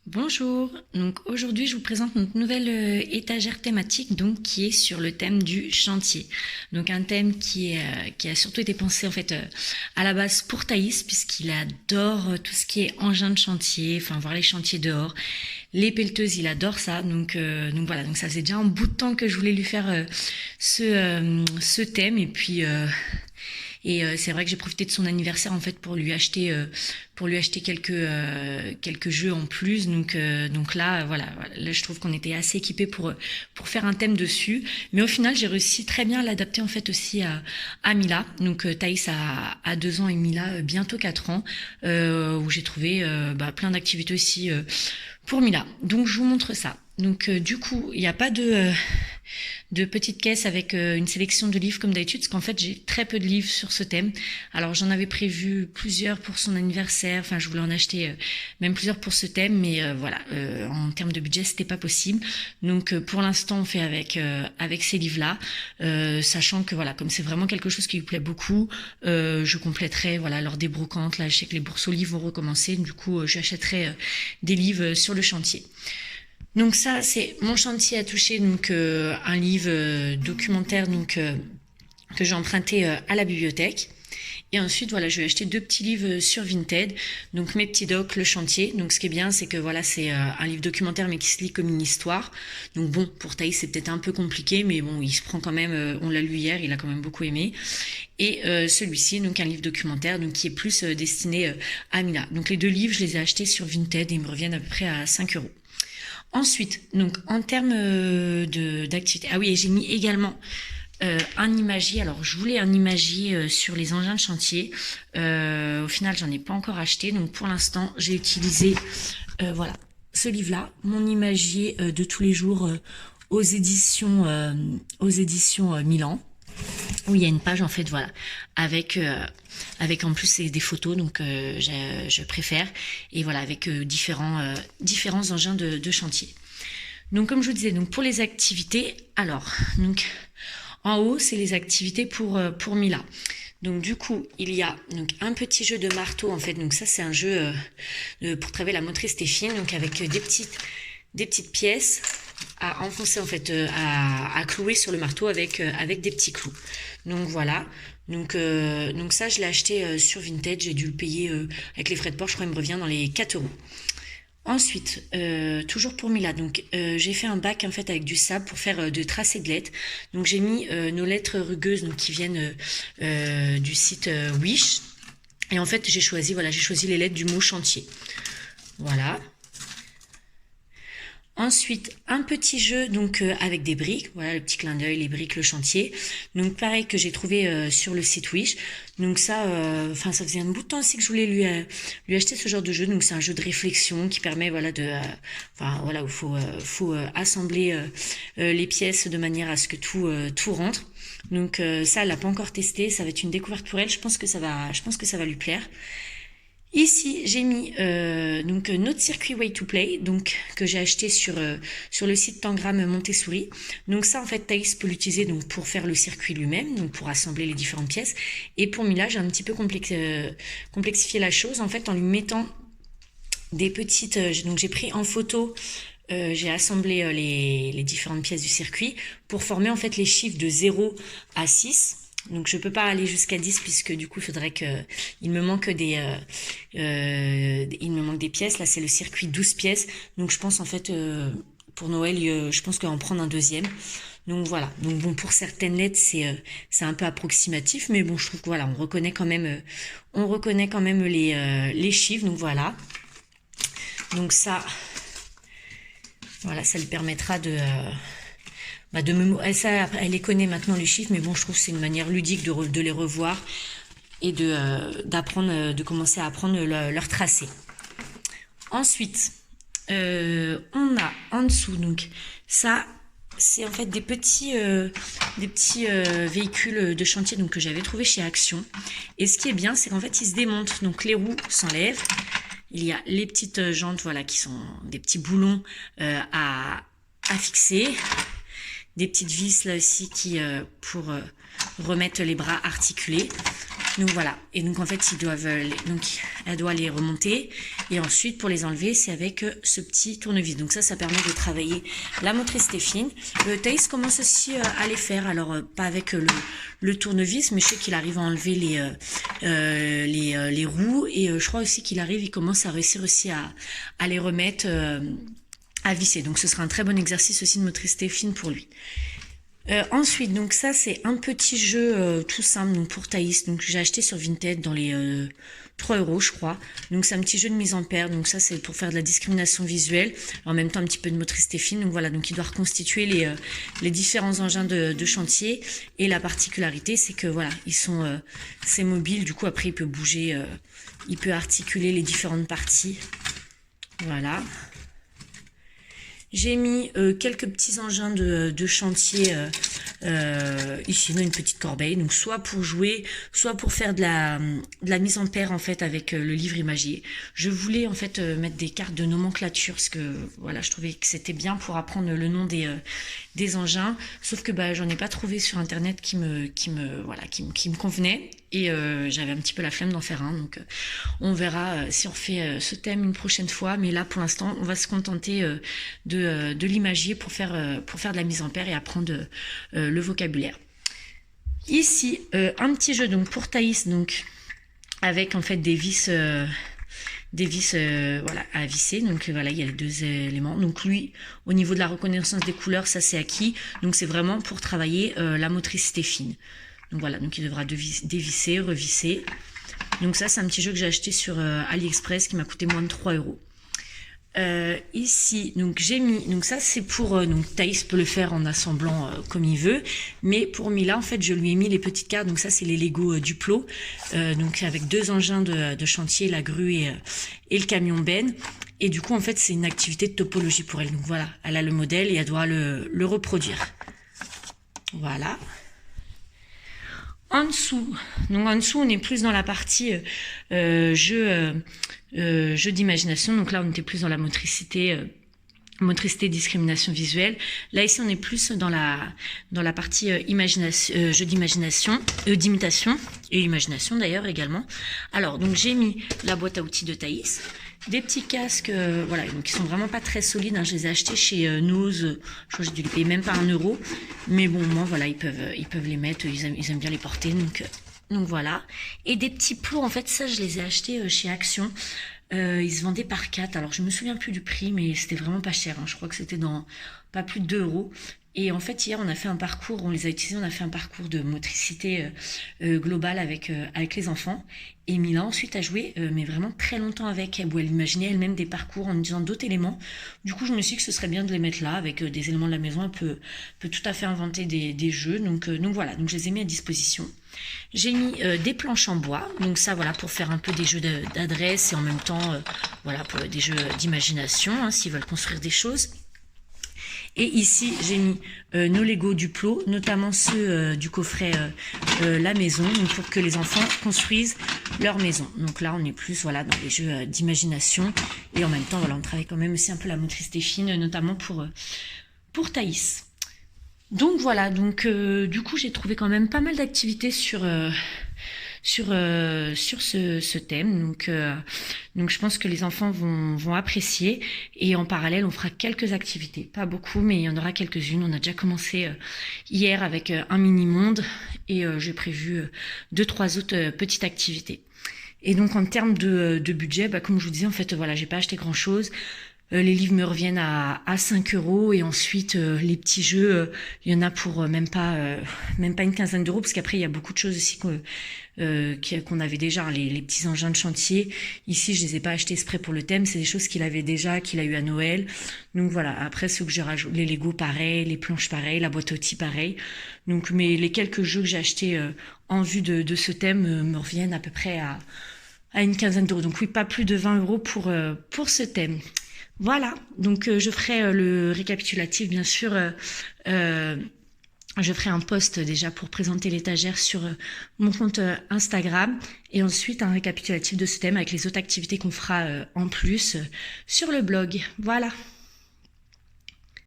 Bonjour, donc aujourd'hui je vous présente notre nouvelle étagère thématique donc qui est sur le thème du chantier. Donc un thème qui a surtout été pensé en fait à la base pour Thaïs puisqu'il adore tout ce qui est engin de chantier, enfin voir les chantiers dehors, les pelleteuses, il adore ça. Donc voilà, donc ça faisait déjà un bout de temps que je voulais lui faire ce thème et c'est vrai que j'ai profité de son anniversaire en fait pour lui acheter quelques jeux en plus. Donc là voilà, là je trouve qu'on était assez équipés pour faire un thème dessus. Mais au final j'ai réussi très bien à l'adapter en fait aussi à Mila. Donc Thaïs a 2 ans et Mila bientôt 4 ans, où j'ai trouvé plein d'activités aussi pour Mila. Donc je vous montre ça. Donc du coup il n'y a pas de petites caisses avec une sélection de livres comme d'habitude, parce qu'en fait j'ai très peu de livres sur ce thème. Alors j'en avais prévu plusieurs pour son anniversaire, enfin je voulais en acheter même plusieurs pour ce thème, mais voilà, en termes de budget c'était pas possible. Donc pour l'instant on fait avec ces livres-là, sachant que voilà, comme c'est vraiment quelque chose qui lui plaît beaucoup, je compléterai voilà lors des brocantes. Là je sais que les bourses aux livres vont recommencer, du coup j'achèterai des livres sur le chantier. Donc ça, c'est mon chantier à toucher, donc un livre documentaire que j'ai emprunté à la bibliothèque. Et ensuite, voilà, je vais acheter 2 petits livres sur Vinted. Donc mes petits docs, le chantier. Donc ce qui est bien, c'est que voilà, c'est un livre documentaire mais qui se lit comme une histoire. Donc bon, pour Thaïs, c'est peut-être un peu compliqué, mais bon, il se prend quand même. On l'a lu hier, il a quand même beaucoup aimé. Et celui-ci, donc un livre documentaire, donc qui est plus destiné à Mila. Donc les 2 livres, je les ai achetés sur Vinted et ils me reviennent à peu près à 5 euros. Ensuite, donc en termes d'activité, ah oui, et j'ai mis également un imagier. Alors, je voulais un imagier sur les engins de chantier. Au final, j'en ai pas encore acheté. Donc, pour l'instant, j'ai utilisé, voilà, ce livre-là, mon imagier de tous les jours aux éditions Milan, où il y a une page en fait, voilà, avec en plus c'est des photos, donc je préfère, et voilà, avec différents engins de chantier. Donc comme je vous disais, donc pour les activités, alors donc en haut c'est les activités pour Mila. Donc du coup il y a donc un petit jeu de marteau en fait, donc ça c'est un jeu pour travailler la motricité fine, donc avec des petites pièces à enfoncer en fait, à clouer sur le marteau avec des petits clous. Donc voilà. Donc ça je l'ai acheté sur Vinted, j'ai dû le payer avec les frais de port, je crois qu'il me revient dans les 4 euros. Ensuite, toujours pour Mila, donc j'ai fait un bac en fait avec du sable pour faire de tracés de lettres. Donc j'ai mis nos lettres rugueuses donc qui viennent du site Wish. Et en fait j'ai choisi les lettres du mot chantier. Voilà. Ensuite, un petit jeu donc avec des briques, voilà le petit clin d'œil, les briques, le chantier. Donc pareil que j'ai trouvé sur le site Wish. Donc ça, ça faisait un bout de temps aussi que je voulais lui acheter ce genre de jeu. Donc c'est un jeu de réflexion qui permet voilà où faut assembler les pièces de manière à ce que tout rentre. Donc ça, elle l'a pas encore testé, ça va être une découverte pour elle. Je pense que ça va lui plaire. Ici, j'ai mis donc notre circuit Way to Play, donc que j'ai acheté sur le site Tangram Montessori. Donc ça, en fait, Thaïs peut l'utiliser donc pour faire le circuit lui-même, donc pour assembler les différentes pièces. Et pour Mila, j'ai un petit peu complexifié la chose, en fait, en lui mettant des petites. Donc j'ai pris en photo. J'ai assemblé les différentes pièces du circuit pour former en fait les chiffres de 0 à 6. Donc je peux pas aller jusqu'à 10 puisque du coup il faudrait que il me manque des pièces. Là c'est le circuit 12 pièces. Donc je pense en fait pour Noël je pense qu'en prendre un deuxième. Donc voilà. Donc bon, pour certaines lettres c'est un peu approximatif, mais bon je trouve que voilà, on reconnaît quand même les chiffres. Donc voilà. Donc ça voilà, ça lui permettra elle les connaît maintenant les chiffres, mais bon, je trouve que c'est une manière ludique de les revoir et de commencer à apprendre leur tracé. Ensuite, on a en dessous, donc ça, c'est en fait des petits véhicules de chantier donc que j'avais trouvé chez Action. Et ce qui est bien, c'est qu'en fait, ils se démontent. Donc les roues s'enlèvent. Il y a les petites jantes, voilà, qui sont des petits boulons à fixer. Des petites vis là aussi pour remettre les bras articulés. Donc voilà, et donc en fait ils doivent, donc elle doit les remonter, et ensuite pour les enlever c'est avec ce petit tournevis. Donc ça permet de travailler la motricité fine. Thaïs commence aussi à les faire, alors pas avec le tournevis, mais je sais qu'il arrive à enlever les roues, et je crois aussi il commence à réussir aussi à les remettre à visser. Donc ce sera un très bon exercice aussi de motricité fine pour lui. Ensuite, donc ça c'est un petit jeu tout simple donc pour Thaïs, donc j'ai acheté sur Vinted dans les 3 € je crois. Donc c'est un petit jeu de mise en paire, donc ça c'est pour faire de la discrimination visuelle, en même temps un petit peu de motricité fine. Donc voilà, donc il doit reconstituer les différents engins de chantier, et la particularité c'est que voilà, c'est mobile, du coup après il peut bouger, il peut articuler les différentes parties. Voilà. J'ai mis quelques petits engins de chantier ici, une petite corbeille, donc soit pour jouer, soit pour faire de la mise en paire en fait avec le livre imagier. Je voulais en fait mettre des cartes de nomenclature, parce que voilà, je trouvais que c'était bien pour apprendre le nom des engins, sauf que j'en ai pas trouvé sur internet qui me convenait, et j'avais un petit peu la flemme d'en faire un, donc on verra si on fait ce thème une prochaine fois, mais là pour l'instant on va se contenter de l'imagier pour faire de la mise en paire et apprendre le vocabulaire. Ici un petit jeu donc pour Thaïs, donc avec en fait des vis voilà, à visser. Donc voilà, il y a les 2 éléments. Donc lui, au niveau de la reconnaissance des couleurs, ça c'est acquis. Donc c'est vraiment pour travailler la motricité fine. Donc voilà, donc il devra dévisser, revisser. Donc ça c'est un petit jeu que j'ai acheté sur AliExpress qui m'a coûté moins de 3 €. Ici donc j'ai mis, donc ça c'est pour donc Thaïs peut le faire en assemblant comme il veut, mais pour Mila en fait je lui ai mis les petites cartes. Donc ça c'est les Lego Duplo, donc avec 2 engins de chantier, la grue et le camion benne, et du coup en fait c'est une activité de topologie pour elle. Donc voilà, elle a le modèle et elle doit le reproduire. Voilà. En dessous, on est plus dans la partie jeu d'imagination. Donc là, on était plus dans la motricité, discrimination visuelle. Là, ici, on est plus dans la partie jeu d'imagination, d'imitation et imagination d'ailleurs également. Alors, donc j'ai mis la boîte à outils de Thaïs. Des petits casques, voilà, donc ils sont vraiment pas très solides, hein. Je les ai achetés chez Nose, je crois que j'ai dû les payer même pas 1 €. Mais bon, moi, voilà, ils peuvent les mettre, ils aiment bien les porter, donc voilà. Et des petits plots, en fait, ça, je les ai achetés chez Action. Ils se vendaient par 4, alors je me souviens plus du prix, mais c'était vraiment pas cher, hein. Je crois que c'était dans pas plus de 2 €. Et en fait, hier, on a fait un parcours, on les a utilisés, on a fait un parcours de motricité globale avec les enfants. Et Mila ensuite a joué, mais vraiment très longtemps avec, où elle imaginait elle-même des parcours en utilisant d'autres éléments. Du coup, je me suis dit que ce serait bien de les mettre là, avec des éléments de la maison. Elle peut tout à fait inventer des jeux. Donc voilà, donc je les ai mis à disposition. J'ai mis des planches en bois, donc ça voilà pour faire un peu des jeux d'adresse, et en même temps voilà pour des jeux d'imagination, hein, s'ils veulent construire des choses. Et ici, j'ai mis nos Lego Duplo, notamment ceux du coffret La Maison, donc pour que les enfants construisent leur maison. Donc là, on est plus voilà dans les jeux d'imagination, et en même temps, voilà, on travaille quand même aussi un peu la motricité fine, notamment pour Thaïs. Donc voilà, donc du coup, j'ai trouvé quand même pas mal d'activités sur ce thème, donc je pense que les enfants vont apprécier, et en parallèle on fera quelques activités, pas beaucoup, mais il y en aura quelques-unes. On a déjà commencé hier avec un mini-monde, et j'ai prévu 2-3 autres petites activités. Et donc en termes de budget, comme je vous disais, en fait voilà, j'ai pas acheté grand-chose. Les livres me reviennent à 5 €, et ensuite les petits jeux, il y en a pour même pas une quinzaine d'euros, parce qu'après il y a beaucoup de choses aussi qu'on avait déjà, hein, les petits engins de chantier. Ici, je les ai pas achetés exprès pour le thème, c'est des choses qu'il avait déjà, qu'il a eu à Noël. Donc voilà, après ceux que j'ai rajouté, les Lego pareil, les planches pareil, la boîte à outils pareil. Donc mais les quelques jeux que j'ai achetés en vue de ce thème me reviennent à peu près à une quinzaine d'euros. Donc oui, pas plus de 20 € pour ce thème. Voilà, donc je ferai le récapitulatif, bien sûr. Je ferai un post déjà pour présenter l'étagère sur mon compte Instagram, et ensuite un récapitulatif de ce thème avec les autres activités qu'on fera en plus sur le blog. Voilà.